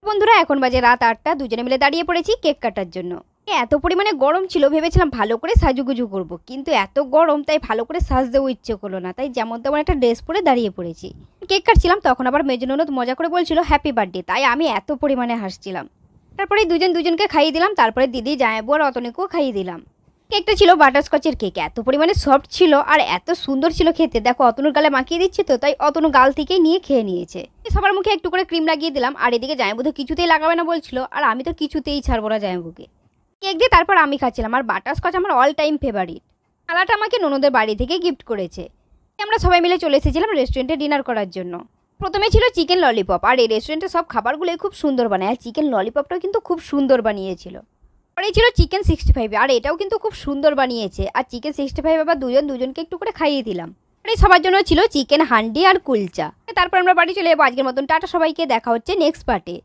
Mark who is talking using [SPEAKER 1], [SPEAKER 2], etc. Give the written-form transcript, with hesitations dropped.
[SPEAKER 1] বন্ধুরা এখন বাজে রাত ৮টা, দুজনে মিলে দাঁড়িয়ে পড়েছি কেক কাটার জন্য। এত পরিমাণে গরম ছিল, ভেবেছিলাম ভালো করে সাজুগুজু করব, কিন্তু এত গরম তাই ভালো করে সাজতেও ইচ্ছে করলো না, তাই যেমন তেমন একটা ড্রেস পরে দাঁড়িয়ে পড়েছি। কেক কাটছিলাম তখন আবার মেজো ননদ মজা করে বলছিল হ্যাপি বার্থডে, তাই আমি এত পরিমাণে হাসছিলাম। তারপরে দুজন দুজনকে খাইয়ে দিলাম, তারপরে দিদি জামাইবু আর অতনিকেও খাইয়ে দিলাম। কেকটা ছিল বাটারস্কচের কেক, এত পরিমাণে সফট ছিল আর এত সুন্দর ছিল খেতে। দেখো অতনুর গালে মাখিয়ে দিচ্ছি তো, তাই অতনু গাল থেকেই নিয়ে খেয়ে নিয়েছে। সবার মুখে একটু করে ক্রিম লাগিয়ে দিলাম, আর এদিকে জামাইবু তো কিছুতেই লাগাবে না বলছিল, আর আমি তো কিছুতেই ছাড়বো না জামাইবুকে। কেক দিয়ে তারপর আমি খাচ্ছিলাম, আর বাটারস্কচ আমার অল টাইম ফেভারিট। থালাটা আমাকে ননদের বাড়ি থেকে গিফট করেছে। আমরা সবাই মিলে চলে এসেছিলাম রেস্টুরেন্টে ডিনার করার জন্য। প্রথমে ছিল চিকেন ললিপপ, আর এই রেস্টুরেন্টে সব খাবারগুলোই খুব সুন্দর বানায়, আর চিকেন ললিপপটাও কিন্তু খুব সুন্দর বানিয়েছিল। পরে ছিল চিকেন 65, আর এটাও কিন্তু খুব সুন্দর বানিয়েছে। আর চিকেন 65 আবার দুজনকে একটু করে খাইয়ে দিলাম। আর এই সবার জন্য ছিল চিকেন হান্ডি আর কুলচা। তারপর আমরা বাড়ি চলে যাবো আজকের মতন। টাটা সবাইকে, দেখা হচ্ছে নেক্সট পার্টে।